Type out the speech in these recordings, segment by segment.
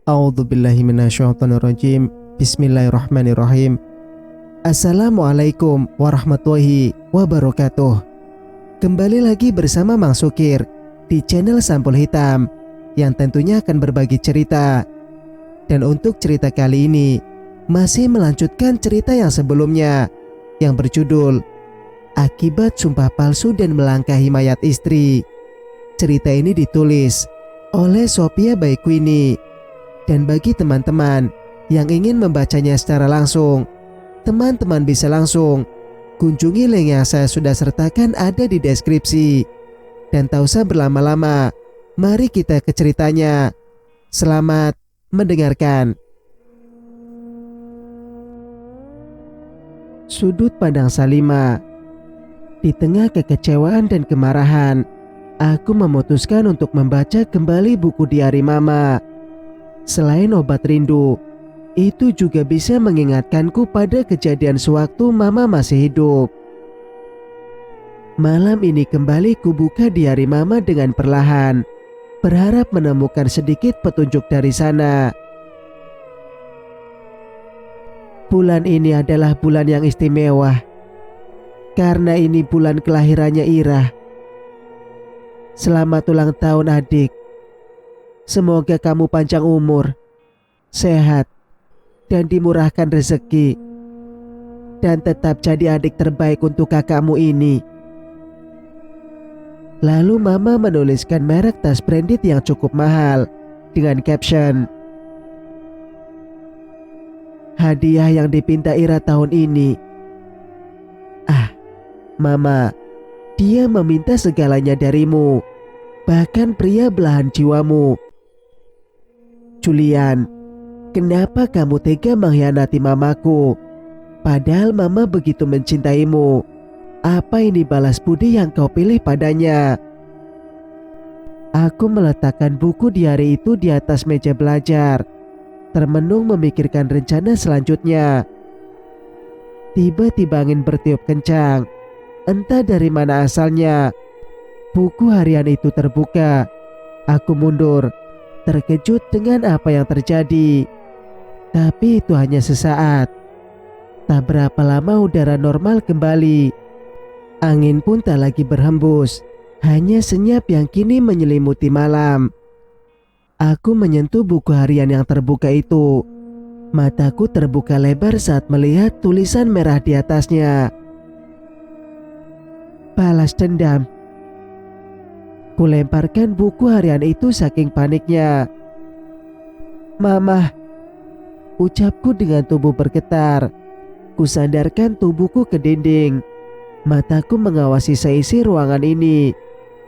A'udzubillahi minasyaitonirrajim. Bismillahirrahmanirrahim. Assalamualaikum warahmatullahi wabarakatuh. Kembali lagi bersama Mang Sukir di channel Sampul Hitam yang tentunya akan berbagi cerita. Dan untuk cerita kali ini masih melanjutkan cerita yang sebelumnya yang berjudul Akibat Sumpah Palsu dan Melangkahi Mayat Istri. Cerita ini ditulis oleh Sophia Baikwini. Dan bagi teman-teman yang ingin membacanya secara langsung, teman-teman bisa langsung kunjungi link yang saya sudah sertakan ada di deskripsi. Dan tak usah berlama-lama, mari kita ke ceritanya. Selamat mendengarkan. Sudut pandang Salima. Di tengah kekecewaan dan kemarahan, aku memutuskan untuk membaca kembali buku diari Mama. Selain obat rindu, itu juga bisa mengingatkanku pada kejadian sewaktu Mama masih hidup. Malam ini kembali kubuka diari Mama dengan perlahan, berharap menemukan sedikit petunjuk dari sana. Bulan ini adalah bulan yang istimewa, karena ini bulan kelahirannya Ira. Selamat ulang tahun adik. Semoga kamu panjang umur, sehat, dan dimurahkan rezeki, dan tetap jadi adik terbaik untuk kakakmu ini. Lalu Mama menuliskan merek tas branded yang cukup mahal dengan caption, hadiah yang dipinta Ira tahun ini. Mama, dia meminta segalanya darimu, bahkan pria belahan jiwamu. Julian, kenapa kamu tega mengkhianati mamaku? Padahal mama begitu mencintaimu. Apa ini balas budi yang kau pilih padanya? Aku meletakkan buku diari itu di atas meja belajar, termenung memikirkan rencana selanjutnya. Tiba-tiba angin bertiup kencang. Entah dari mana asalnya, buku harian itu terbuka. Aku mundur, terkejut dengan apa yang terjadi. Tapi itu hanya sesaat. Tak berapa lama udara normal kembali. Angin pun tak lagi berhembus, hanya senyap yang kini menyelimuti malam. Aku menyentuh buku harian yang terbuka itu. Mataku terbuka lebar saat melihat tulisan merah di atasnya. Balas dendam. Kulemparkan buku harian itu saking paniknya. Mama, ucapku dengan tubuh bergetar. Kusandarkan tubuhku ke dinding. Mataku mengawasi seisi ruangan ini,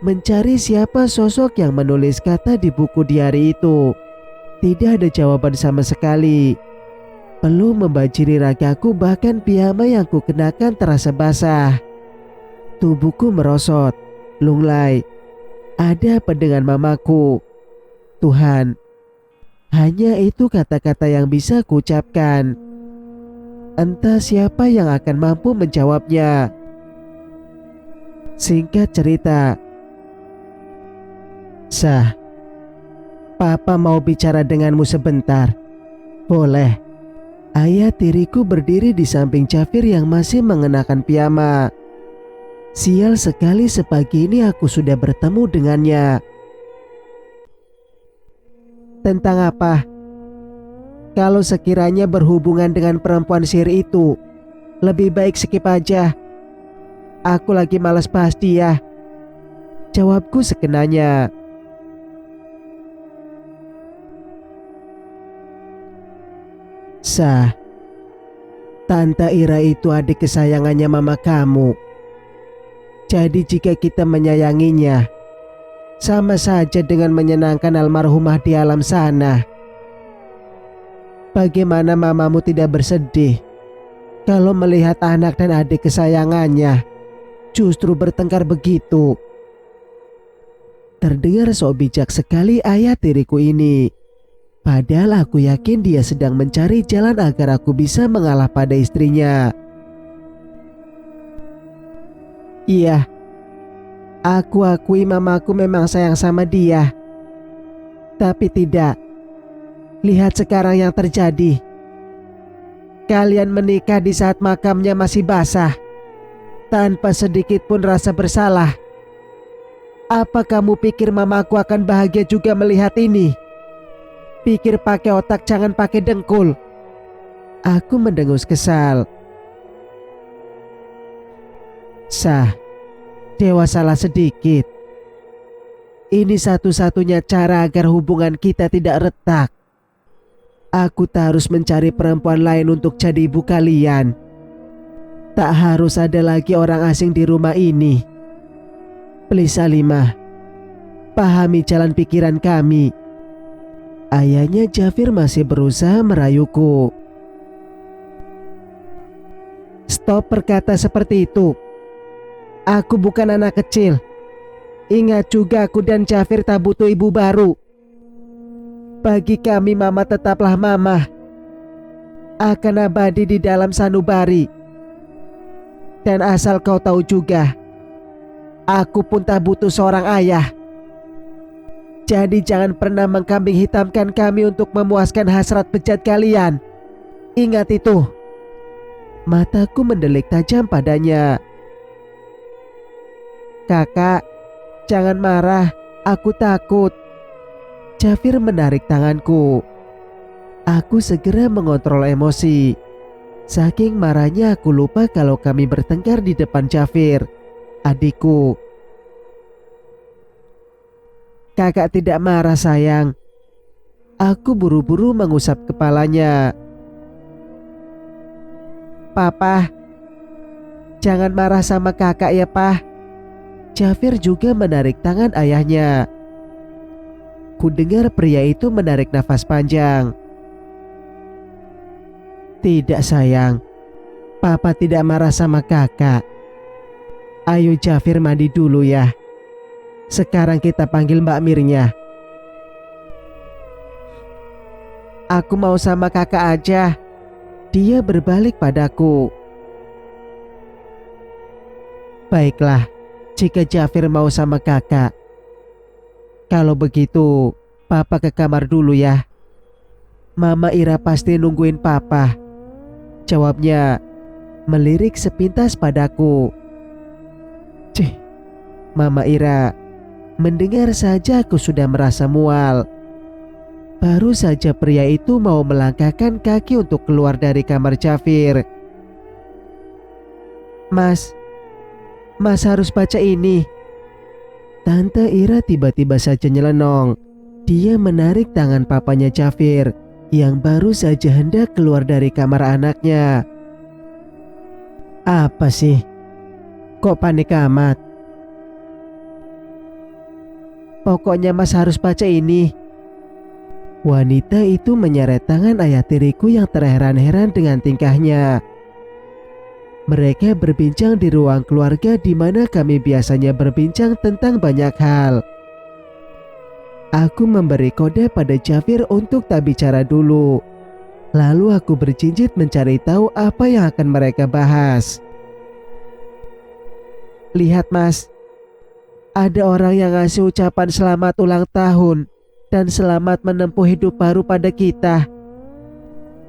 mencari siapa sosok yang menulis kata di buku diari itu. Tidak ada jawaban sama sekali. Peluh membanjiri ragaku, bahkan piyama yang kukenakan terasa basah. Tubuhku merosot, lunglai. Ada apa dengan mamaku? Tuhan, hanya itu kata-kata yang bisa kuucapkan. Entah siapa yang akan mampu menjawabnya. Singkat cerita, Sah, Papa mau bicara denganmu sebentar. Boleh. Ayah tiriku berdiri di samping Jafir yang masih mengenakan piyama. Sial sekali, sepagi ini aku sudah bertemu dengannya. Tentang apa? Kalau sekiranya berhubungan dengan perempuan sihir itu, lebih baik skip aja. Aku lagi malas bahas dia. Jawabku sekenanya. Sah, Tante Ira itu adik kesayangannya mama kamu. Jadi jika kita menyayanginya, sama saja dengan menyenangkan almarhumah di alam sana. Bagaimana mamamu tidak bersedih kalau melihat anak dan adik kesayangannya justru bertengkar begitu? Terdengar sok bijak sekali ayah tiriku ini. Padahal aku yakin dia sedang mencari jalan agar aku bisa mengalah pada istrinya. Iya, aku akui mamaku memang sayang sama dia. Tapi tidak, Lihat sekarang yang terjadi. Kalian menikah di saat makamnya masih basah, tanpa sedikit pun rasa bersalah. Apa kamu pikir mamaku akan bahagia juga melihat ini? Pikir pakai otak, jangan pakai dengkul. Aku mendengus kesal. Sah, dewasalah sedikit. Ini satu-satunya cara agar hubungan kita tidak retak. Aku tak harus mencari perempuan lain untuk jadi ibu kalian. Tak harus ada lagi orang asing di rumah ini. Please Salimah, pahami jalan pikiran kami. Ayahnya Jafir masih berusaha merayuku. Stop berkata seperti itu. Aku bukan anak kecil. Ingat juga aku dan Jafir tak butuh ibu baru. Bagi kami mama tetaplah mama. Akan abadi di dalam sanubari. Dan asal kau tahu juga, aku pun tak butuh seorang ayah. Jadi jangan pernah mengkambing hitamkan kami untuk memuaskan hasrat bejat kalian. Ingat itu. Mataku mendelik tajam padanya. Kakak, jangan marah, aku takut. Jafir menarik tanganku. Aku segera mengontrol emosi. Saking marahnya aku lupa kalau kami bertengkar di depan Jafir, adikku. Kakak tidak marah sayang. Aku buru-buru mengusap kepalanya. Papa, jangan marah sama kakak ya Pak. Jafir juga menarik tangan ayahnya. Ku dengar pria itu menarik nafas panjang. Tidak sayang, Papa tidak marah sama kakak. Ayo Jafir mandi dulu ya. Sekarang kita panggil Mbak Mirnya. Aku mau sama kakak aja. Dia berbalik padaku. Baiklah, jika Jafir mau sama kakak. Kalau begitu, Papa ke kamar dulu ya. Mama Ira pasti nungguin Papa. Jawabnya melirik sepintas padaku. Cih, Mama Ira. Mendengar saja aku sudah merasa mual. Baru saja pria itu mau melangkahkan kaki untuk keluar dari kamar Jafir. Mas harus baca ini. Tante Ira tiba-tiba saja nyelenong. Dia menarik tangan papanya Jafir yang baru saja hendak keluar dari kamar anaknya. Apa sih? Kok panik amat? Pokoknya Mas harus baca ini. Wanita itu menyeret tangan ayah tiriku yang terheran-heran dengan tingkahnya. Mereka berbincang di ruang keluarga di mana kami biasanya berbincang tentang banyak hal. Aku memberi kode pada Jafir untuk tak bicara dulu. Lalu aku berjinjit mencari tahu apa yang akan mereka bahas. Lihat Mas, ada orang yang ngasih ucapan selamat ulang tahun dan selamat menempuh hidup baru pada kita.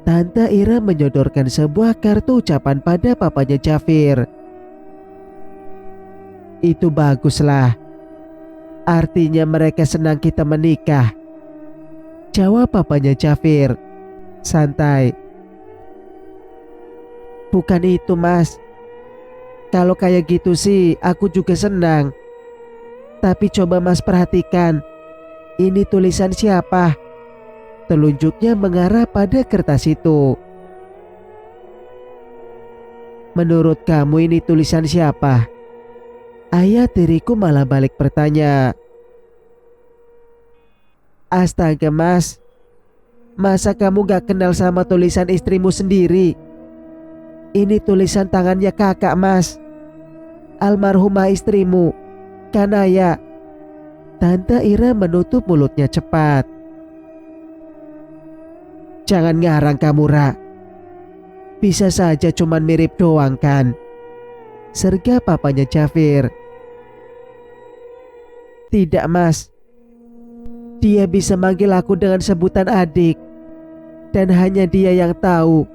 Tante Ira menyodorkan sebuah kartu ucapan pada papanya Jafir. Itu baguslah. Artinya mereka senang kita menikah. Jawab papanya Jafir. Santai. Bukan itu Mas. Kalau kayak gitu sih aku juga senang. Tapi coba Mas perhatikan. Ini tulisan siapa? Telunjuknya mengarah pada kertas itu. Menurut kamu ini tulisan siapa? Ayah tiriku malah balik bertanya. Astaga Mas, masa kamu gak kenal sama tulisan istrimu sendiri? Ini tulisan tangannya kakak Mas, almarhumah istrimu, Kanaya. Tante Ira menutup mulutnya cepat. Jangan ngarang kamu Ra. Bisa saja cuman mirip doang kan? Serga papanya Jafir. Tidak Mas. Dia bisa manggil aku dengan sebutan adik. Dan hanya dia yang tahu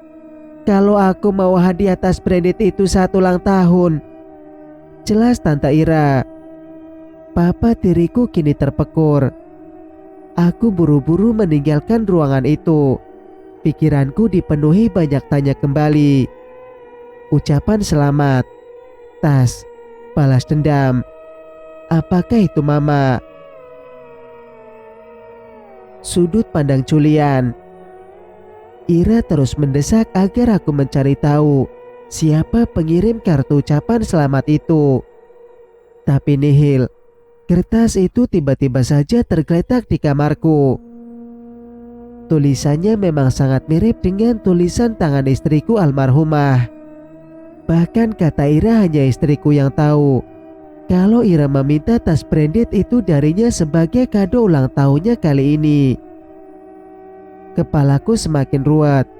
kalau aku mau hadiah tas branded itu saat ulang tahun. Jelas Tante Ira. Papa tiriku kini terpekur. Aku buru-buru meninggalkan ruangan itu. Pikiranku dipenuhi banyak tanya kembali. Ucapan selamat, tas, balas dendam. Apakah itu Mama? Sudut pandang Julian. Ira terus mendesak agar aku mencari tahu siapa pengirim kartu ucapan selamat itu. Tapi nihil. Kertas itu tiba-tiba saja tergeletak di kamarku. Tulisannya memang sangat mirip dengan tulisan tangan istriku almarhumah. Bahkan kata Ira hanya istriku yang tahu kalau Ira meminta tas branded itu darinya sebagai kado ulang tahunnya kali ini. Kepalaku semakin ruwet.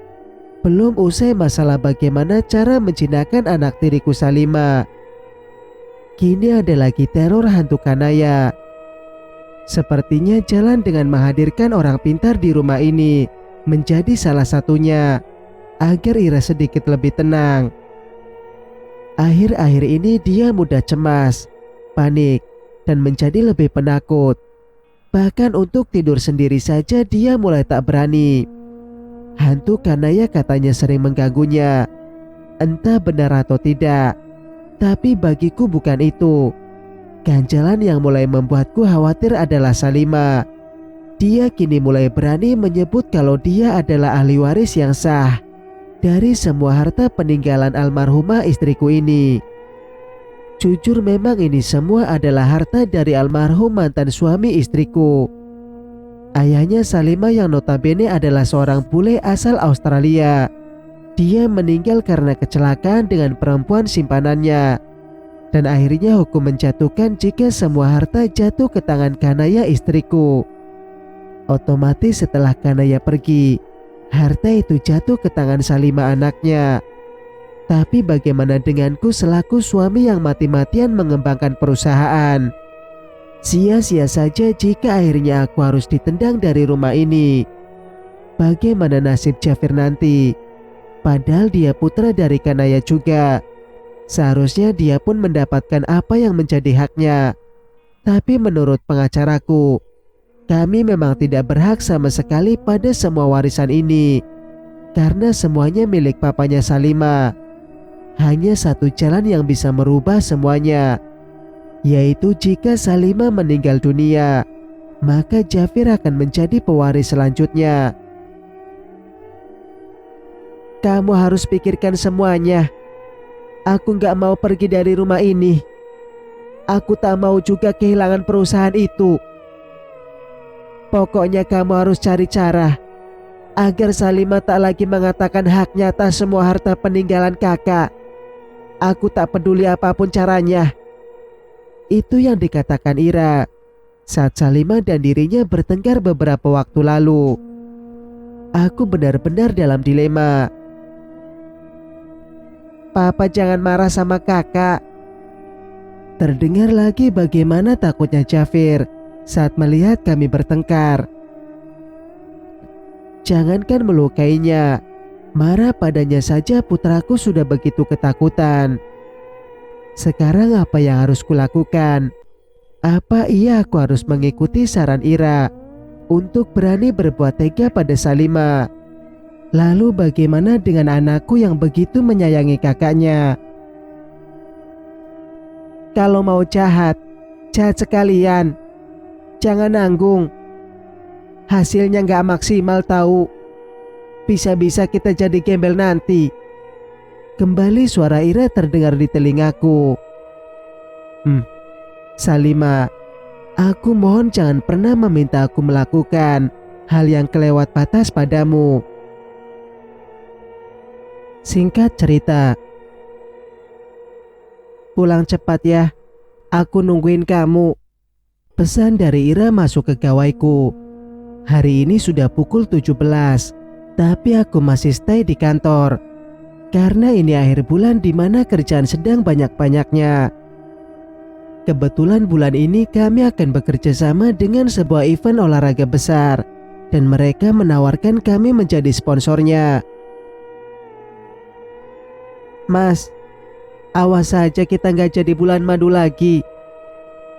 Belum usai masalah bagaimana cara menjinakkan anak tiriku Salima. Kini ada lagi teror hantu Kanaya. Sepertinya jalan dengan menghadirkan orang pintar di rumah ini menjadi salah satunya agar Ira sedikit lebih tenang. Akhir-akhir ini dia mudah cemas, panik, dan menjadi lebih penakut. Bahkan untuk tidur sendiri saja dia mulai tak berani. Hantu Kanaya katanya sering mengganggunya. Entah benar atau tidak. Tapi bagiku bukan itu. Ganjalan yang mulai membuatku khawatir adalah Salima. Dia kini mulai berani menyebut kalau dia adalah ahli waris yang sah dari semua harta peninggalan almarhumah istriku ini. Jujur memang ini semua adalah harta dari almarhum mantan suami istriku. Ayahnya Salima yang notabene adalah seorang bule asal Australia. Dia meninggal karena kecelakaan dengan perempuan simpanannya. Dan akhirnya hukum menjatuhkan jika semua harta jatuh ke tangan Kanaya istriku. Otomatis setelah Kanaya pergi, harta itu jatuh ke tangan Salima anaknya. Tapi bagaimana denganku selaku suami yang mati-matian mengembangkan perusahaan? Sia-sia saja jika akhirnya aku harus ditendang dari rumah ini. Bagaimana nasib Jafir nanti? Padahal dia putra dari Kanaya juga. Seharusnya dia pun mendapatkan apa yang menjadi haknya. Tapi menurut pengacaraku, kami memang tidak berhak sama sekali pada semua warisan ini. Karena semuanya milik papanya Salima. Hanya satu jalan yang bisa merubah semuanya, yaitu jika Salima meninggal dunia, maka Jafir akan menjadi pewaris selanjutnya. Kamu harus pikirkan semuanya. Aku gak mau pergi dari rumah ini. Aku tak mau juga kehilangan perusahaan itu. Pokoknya kamu harus cari cara agar Salima tak lagi mengatakan haknya atas semua harta peninggalan kakak. Aku tak peduli apapun caranya. Itu yang dikatakan Ira saat Salima dan dirinya bertengkar beberapa waktu lalu. Aku benar-benar dalam dilema. Papa jangan marah sama kakak. Terdengar lagi bagaimana takutnya Jafir saat melihat kami bertengkar. Jangankan melukainya, marah padanya saja putraku sudah begitu ketakutan. Sekarang apa yang harus kulakukan? Apa iya aku harus mengikuti saran Ira untuk berani berbuat tega pada Salima? Lalu bagaimana dengan anakku yang begitu menyayangi kakaknya? Kalau mau jahat, jahat sekalian. Jangan nanggung. Hasilnya gak maksimal tahu. Bisa-bisa kita jadi gembel nanti. Kembali suara Ira terdengar di telingaku. Salima, aku mohon jangan pernah meminta aku melakukan hal yang kelewat batas padamu. Singkat cerita, pulang cepat ya, aku nungguin kamu. Pesan dari Ira masuk ke gawaiku. Hari ini sudah pukul 17, tapi aku masih stay di kantor. Karena ini akhir bulan di mana kerjaan sedang banyak-banyaknya. Kebetulan bulan ini kami akan bekerja sama dengan sebuah event olahraga besar dan mereka menawarkan kami menjadi sponsornya. Mas, awas saja kita nggak jadi bulan madu lagi.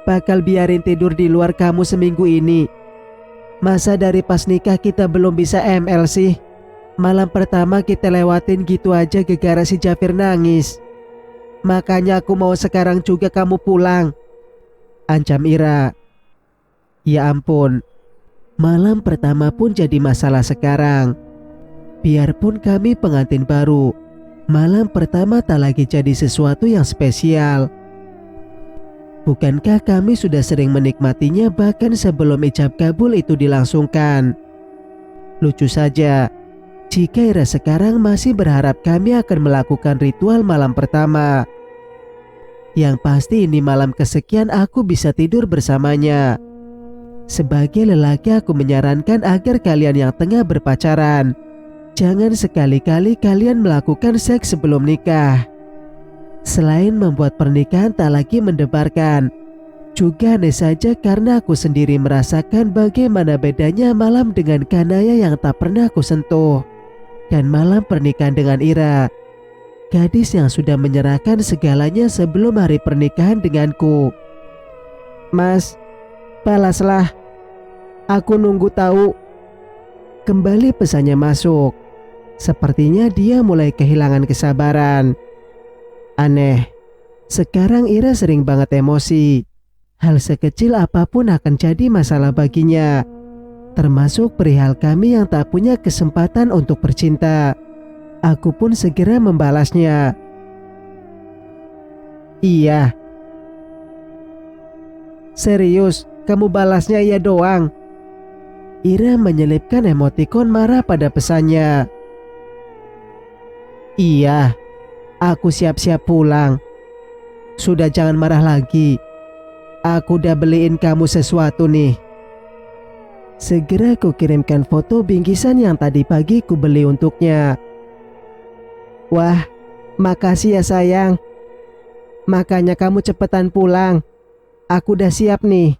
Bakal biarin tidur di luar kamu seminggu ini. Masa dari pas nikah kita belum bisa ML sih? Malam pertama kita lewatin gitu aja gara-gara si Jafir nangis. Makanya aku mau sekarang juga kamu pulang, ancam Ira. Ya ampun, malam pertama pun jadi masalah sekarang. Biarpun kami pengantin baru, malam pertama tak lagi jadi sesuatu yang spesial. Bukankah kami sudah sering menikmatinya bahkan sebelum ijab kabul itu dilangsungkan? Lucu saja jika Ira sekarang masih berharap kami akan melakukan ritual malam pertama. Yang pasti ini malam kesekian aku bisa tidur bersamanya. Sebagai lelaki aku menyarankan agar kalian yang tengah berpacaran, jangan sekali-kali kalian melakukan seks sebelum nikah. Selain membuat pernikahan tak lagi mendebarkan, juga aneh saja karena aku sendiri merasakan bagaimana bedanya malam dengan Kanaya yang tak pernah aku sentuh, dan malam pernikahan dengan Ira, gadis yang sudah menyerahkan segalanya sebelum hari pernikahan denganku. Mas, balaslah. Aku nunggu tahu. Kembali pesannya masuk. Sepertinya dia mulai kehilangan kesabaran. Aneh, sekarang Ira sering banget emosi. Hal sekecil apapun akan jadi masalah baginya, termasuk perihal kami yang tak punya kesempatan untuk bercinta. Aku pun segera membalasnya. Iya. Serius, kamu balasnya iya doang? Ira menyelipkan emotikon marah pada pesannya. Iya, aku siap-siap pulang. Sudah jangan marah lagi. Aku udah beliin kamu sesuatu nih. Segera ku kirimkan foto bingkisan yang tadi pagi ku beli untuknya. Wah, makasih ya sayang. Makanya kamu cepetan pulang. Aku udah siap nih.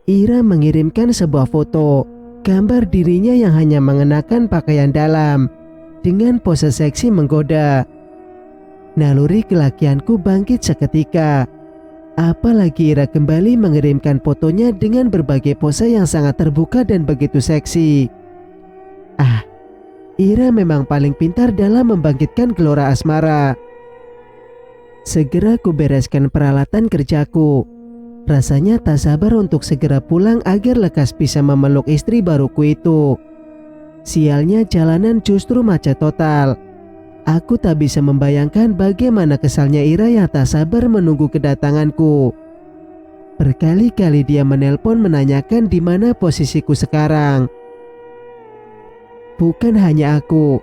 Ira mengirimkan sebuah foto gambar dirinya yang hanya mengenakan pakaian dalam dengan pose seksi menggoda. Naluri kelakianku bangkit seketika. Apalagi Ira kembali mengirimkan fotonya dengan berbagai pose yang sangat terbuka dan begitu seksi. Ira memang paling pintar dalam membangkitkan gelora asmara. Segera ku bereskan peralatan kerjaku. Rasanya tak sabar untuk segera pulang agar lekas bisa memeluk istri baruku itu. Sialnya jalanan justru macet total. Aku tak bisa membayangkan bagaimana kesalnya Ira yang tak sabar menunggu kedatanganku. Berkali-kali dia menelpon menanyakan di mana posisiku sekarang. Bukan hanya aku,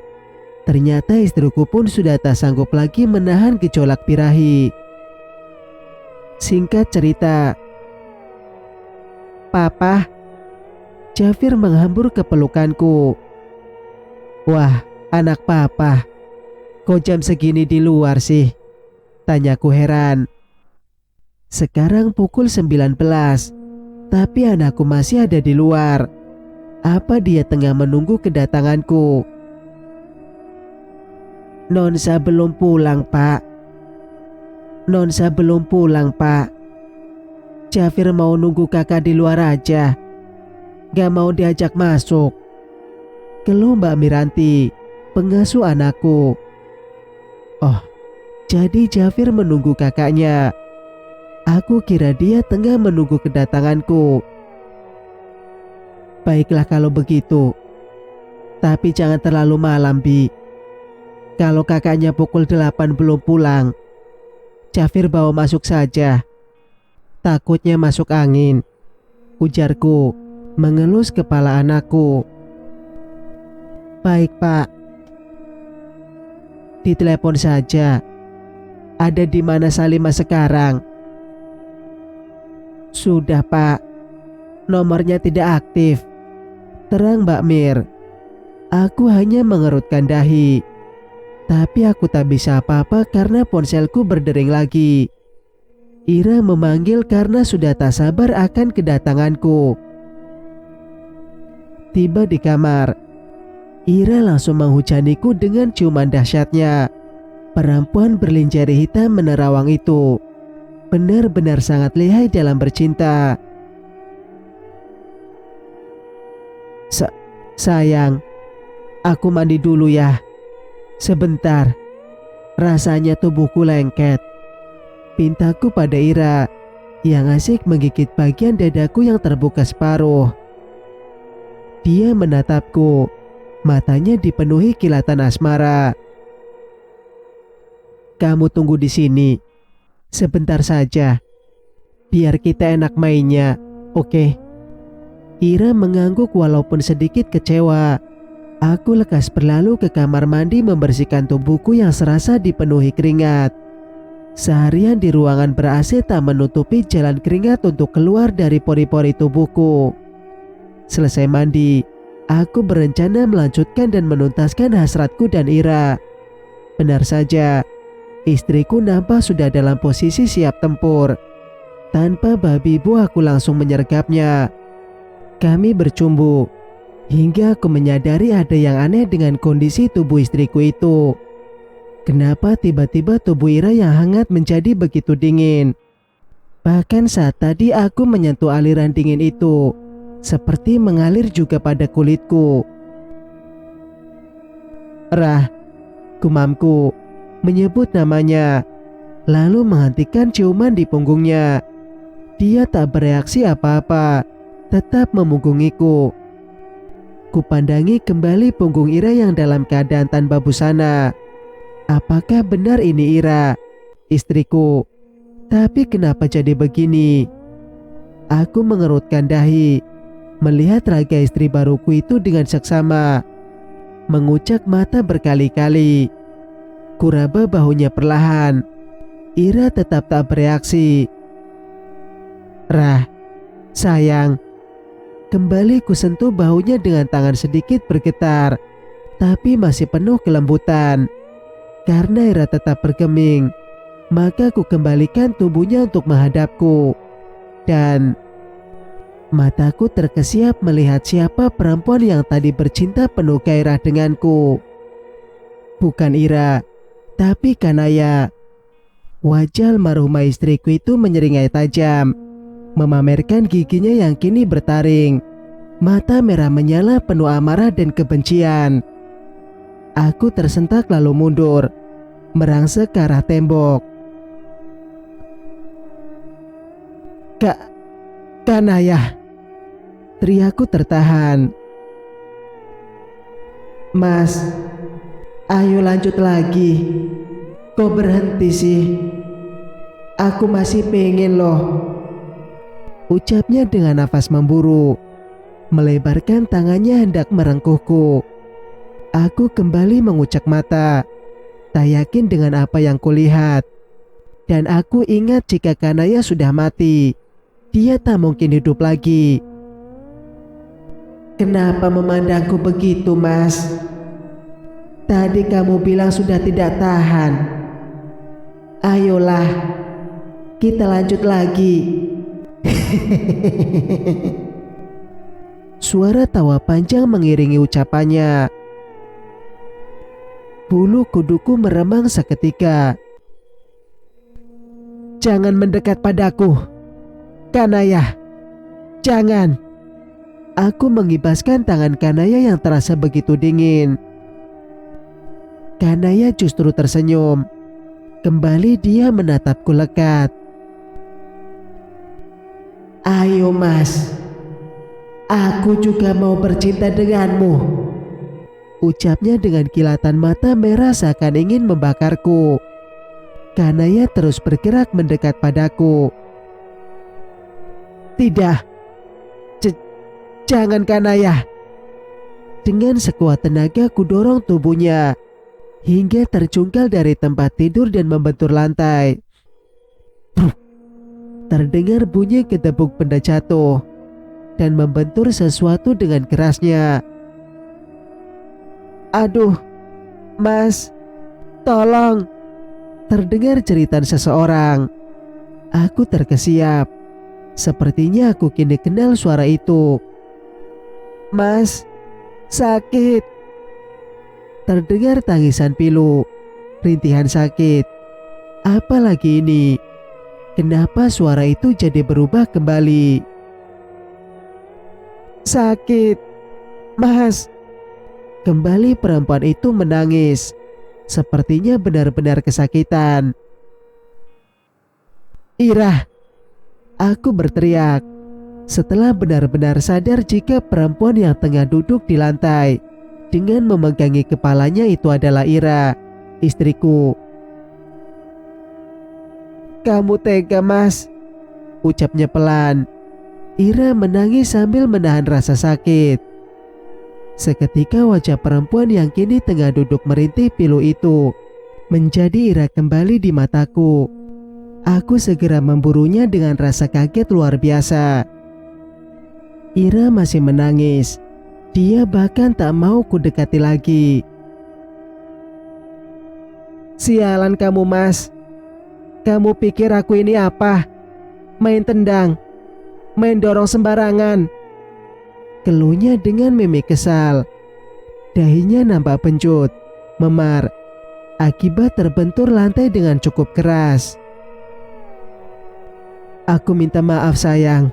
ternyata istriku pun sudah tak sanggup lagi menahan gejolak birahi. Singkat cerita, Papa, Jafir menghambur ke pelukanku. Wah, anak papa, kok jam segini di luar sih? Tanyaku heran. Sekarang pukul 19, tapi anakku masih ada di luar. Apa dia tengah menunggu kedatanganku? Nonsa belum pulang, Pak. Nonsa belum pulang, Pak. Jafir mau nunggu kakak di luar aja. Gak mau diajak masuk. Keluh Mbak Miranti, pengasuh anakku. Oh, jadi Jafir menunggu kakaknya. Aku kira dia tengah menunggu kedatanganku. Baiklah kalau begitu. Tapi jangan terlalu malam, Bi. Kalau kakaknya pukul 8 belum pulang, Jafir bawa masuk saja. Takutnya masuk angin, ujarku, mengelus kepala anakku. Baik, Pak. Ditelepon saja. Ada di mana Salimah sekarang? Sudah, Pak. Nomornya tidak aktif. Terang, Mbak Mir. Aku hanya mengerutkan dahi. Tapi aku tak bisa apa-apa karena ponselku berdering lagi. Ira memanggil karena sudah tak sabar akan kedatanganku. tiba di kamar, Ira langsung menghujaniku dengan ciuman dahsyatnya. Perempuan berlinjari hitam menerawang itu benar-benar sangat lihai dalam bercinta. Sayang, aku mandi dulu ya. Sebentar, rasanya tubuhku lengket. Pintaku pada Ira yang asik menggigit bagian dadaku yang terbuka separuh. Dia menatapku, matanya dipenuhi kilatan asmara. Kamu tunggu di sini, sebentar saja, biar kita enak mainnya, oke? Ira mengangguk walaupun sedikit kecewa. Aku lekas berlalu ke kamar mandi membersihkan tubuhku yang serasa dipenuhi keringat. Seharian di ruangan ber-AC tak menutupi jalan keringat untuk keluar dari pori-pori tubuhku. Selesai mandi, aku berencana melanjutkan dan menuntaskan hasratku dan Ira. Benar saja, istriku nampak sudah dalam posisi siap tempur. Tanpa babi bu aku langsung menyergapnya. Kami bercumbu hingga aku menyadari ada yang aneh dengan kondisi tubuh istriku itu. Kenapa tiba-tiba tubuh Ira yang hangat menjadi begitu dingin? Bahkan saat tadi aku menyentuh aliran dingin itu, seperti mengalir juga pada kulitku. Rah, gumamku menyebut namanya, lalu menghentikan ciuman di punggungnya. Dia tak bereaksi apa-apa, tetap memunggungiku. Kupandangi kembali punggung Ira yang dalam keadaan tanpa busana. Apakah benar ini Ira, istriku? Tapi kenapa jadi begini? Aku mengerutkan dahi, melihat raga istri baruku itu dengan seksama. Mengucak mata berkali-kali. Kuraba bahunya perlahan. Ira tetap tak bereaksi. Rah, sayang. Kembali kusentuh bahunya dengan tangan sedikit bergetar, tapi masih penuh kelembutan. Karena Ira tetap bergeming, maka ku kembalikan tubuhnya untuk menghadapku. Dan mataku terkesiap melihat siapa perempuan yang tadi bercinta penuh gairah denganku. Bukan Ira, tapi Kanaya. Wajah almarhumah istriku itu menyeringai tajam, memamerkan giginya yang kini bertaring. Mata merah menyala penuh amarah dan kebencian. Aku tersentak lalu mundur, merangsek ke arah tembok. Kanaya, teriakku tertahan. Mas, ayo lanjut lagi. Kok berhenti sih? Aku masih pengen loh. Ucapnya dengan nafas memburu, melebarkan tangannya hendak merengkuhku. Aku kembali mengucak mata, tak yakin dengan apa yang kulihat. Dan aku ingat jika Kanaya sudah mati, dia tak mungkin hidup lagi. Kenapa memandangku begitu, Mas? Tadi kamu bilang sudah tidak tahan. Ayolah, kita lanjut lagi. Suara tawa panjang mengiringi ucapannya. Bulu kuduku meremang seketika. Jangan mendekat padaku, Kanaya. Jangan. Aku mengibaskan tangan Kanaya yang terasa begitu dingin. Kanaya justru tersenyum. Kembali dia menatapku lekat. Ayo Mas, aku juga mau bercinta denganmu. Ucapnya dengan kilatan mata merah seakan ingin membakarku. Kanaya terus bergerak mendekat padaku. Tidak, jangan Kanaya. Dengan sekuat tenaga kudorong tubuhnya hingga terjungkal dari tempat tidur dan membentur lantai. Terdengar bunyi ketepuk benda jatuh dan membentur sesuatu dengan kerasnya. Aduh, Mas, tolong. Terdengar jeritan seseorang. Aku terkesiap. Sepertinya aku kini kenal suara itu. Mas, sakit. Terdengar tangisan pilu, rintihan sakit. Apalagi ini? Kenapa suara itu jadi berubah kembali? Sakit, Mas. Kembali perempuan itu menangis. Sepertinya benar-benar kesakitan. Ira, aku berteriak. Setelah benar-benar sadar jika perempuan yang tengah duduk di lantai dengan memegangi kepalanya itu adalah Ira, istriku. Kamu tega, Mas, ucapnya pelan. Ira menangis sambil menahan rasa sakit. Seketika wajah perempuan yang kini tengah duduk merintih pilu itu menjadi Ira kembali di mataku. Aku segera memburunya dengan rasa kaget luar biasa. Ira masih menangis. Dia bahkan tak mau kudekati lagi. Sialan kamu, Mas. Kamu pikir aku ini apa? Main tendang? Main dorong sembarangan? Keluhnya dengan mimik kesal. Dahinya nampak pencut, memar, akibat terbentur lantai dengan cukup keras. Aku minta maaf, sayang.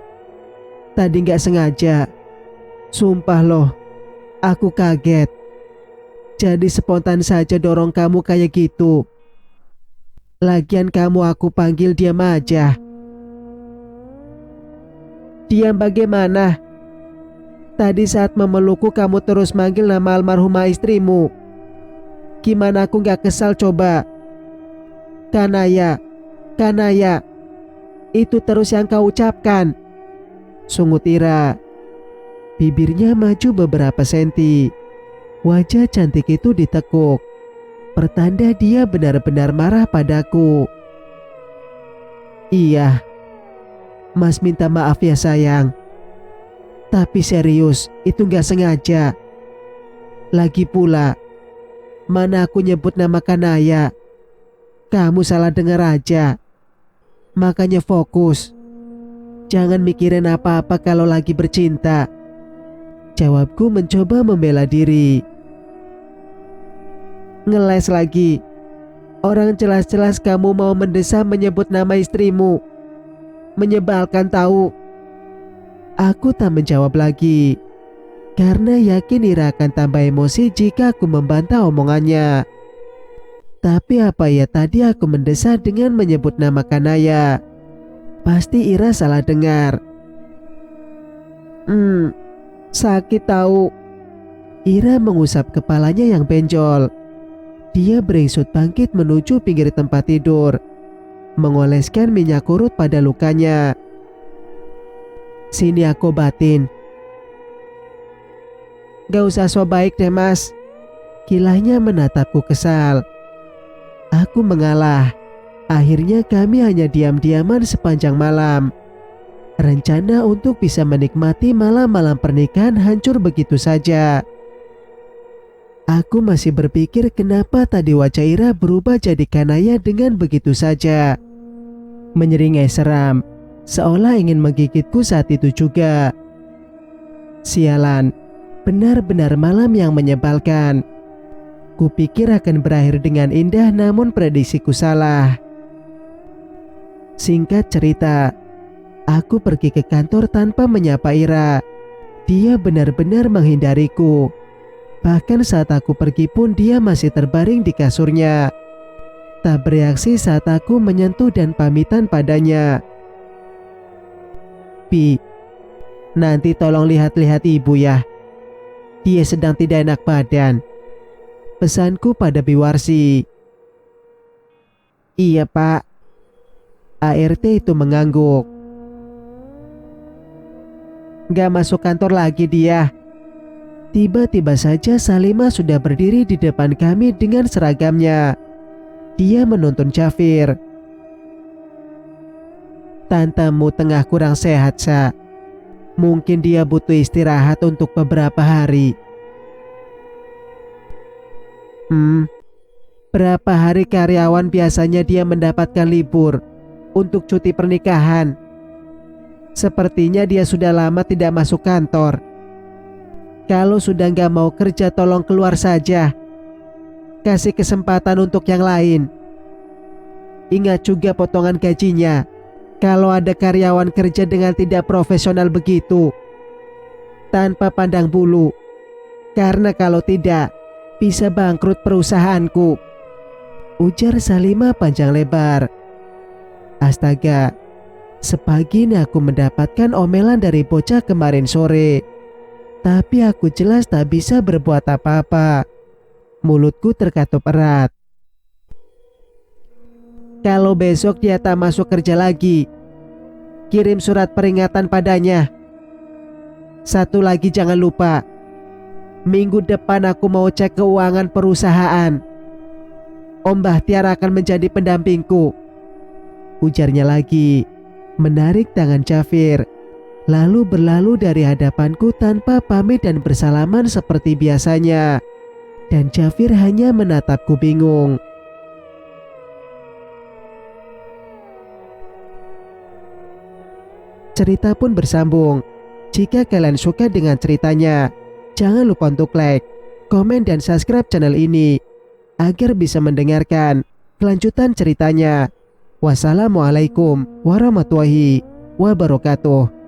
Tadi gak sengaja. Sumpah loh, aku kaget. Jadi spontan saja dorong kamu kayak gitu. Lagian kamu aku panggil diam aja. Diam bagaimana? Tadi saat memelukku kamu terus manggil nama almarhumah istrimu. Gimana aku gak kesal coba? Kanaya, Kanaya. Itu terus yang kau ucapkan. Sungut Ira. Bibirnya maju beberapa senti. Wajah cantik itu ditekuk. Pertanda dia benar-benar marah padaku. Iya, Mas minta maaf ya sayang. Tapi serius, itu gak sengaja. Lagi pula, mana aku nyebut nama Kanaya? Kamu salah dengar aja. Makanya fokus. Jangan mikirin apa-apa kalau lagi bercinta. Jawabku mencoba membela diri. Ngeles lagi. Orang jelas-jelas kamu mau mendesak menyebut nama istrimu. Menyebalkan tahu. Aku tak menjawab lagi. Karena yakin Ira akan tambah emosi jika aku membantah omongannya. Tapi apa ya tadi aku mendesak dengan menyebut nama Kanaya? Pasti Ira salah dengar. Sakit tahu. Ira mengusap kepalanya yang benjol. Dia beringsut bangkit menuju pinggir tempat tidur, mengoleskan minyak urut pada lukanya. Sini aku obatin. Gak usah so baik deh, Mas. Kilahnya menatapku kesal. Aku mengalah. Akhirnya kami hanya diam-diaman sepanjang malam. Rencana untuk bisa menikmati malam-malam pernikahan hancur begitu saja. Aku masih berpikir kenapa tadi wajah Ira berubah jadi Kanaya dengan begitu saja. Menyeringai seram, seolah ingin menggigitku saat itu juga. Sialan, benar-benar malam yang menyebalkan. Kupikir akan berakhir dengan indah namun prediksiku salah. Singkat cerita, aku pergi ke kantor tanpa menyapa Ira. Dia benar-benar menghindariku. Bahkan saat aku pergi pun dia masih terbaring di kasurnya. Tak bereaksi saat aku menyentuh dan pamitan padanya. Pi, nanti tolong lihat-lihat ibu ya. Dia sedang tidak enak badan. Pesanku pada Biwarsi. Iya Pak. ART itu mengangguk. Gak masuk kantor lagi dia. Tiba-tiba saja Salimah sudah berdiri di depan kami dengan seragamnya. Dia menuntun Jafir. Tantamu tengah kurang sehat, Sa. Mungkin dia butuh istirahat untuk beberapa hari. Berapa hari karyawan biasanya dia mendapatkan libur untuk cuti pernikahan? Sepertinya dia sudah lama tidak masuk kantor. Kalau sudah gak mau kerja tolong keluar saja. Kasih kesempatan untuk yang lain. Ingat juga potongan gajinya. Kalau ada karyawan kerja dengan tidak profesional begitu, tanpa pandang bulu. Karena kalau tidak, bisa bangkrut perusahaanku, ujar Salimah panjang lebar. Astaga, sepagi ini aku mendapatkan omelan dari bocah kemarin sore. Tapi aku jelas tak bisa berbuat apa-apa. Mulutku terkatup erat. Kalau besok dia tak masuk kerja lagi, kirim surat peringatan padanya. Satu lagi jangan lupa, minggu depan aku mau cek keuangan perusahaan. Om Bahtiar akan menjadi pendampingku, ujarnya lagi, menarik tangan Jafir, lalu berlalu dari hadapanku tanpa pamit dan bersalaman seperti biasanya. Dan Jafir hanya menatapku bingung. Cerita pun bersambung. Jika kalian suka dengan ceritanya, jangan lupa untuk like, komen, dan subscribe channel ini agar bisa mendengarkan kelanjutan ceritanya. Wassalamualaikum warahmatullahi wabarakatuh.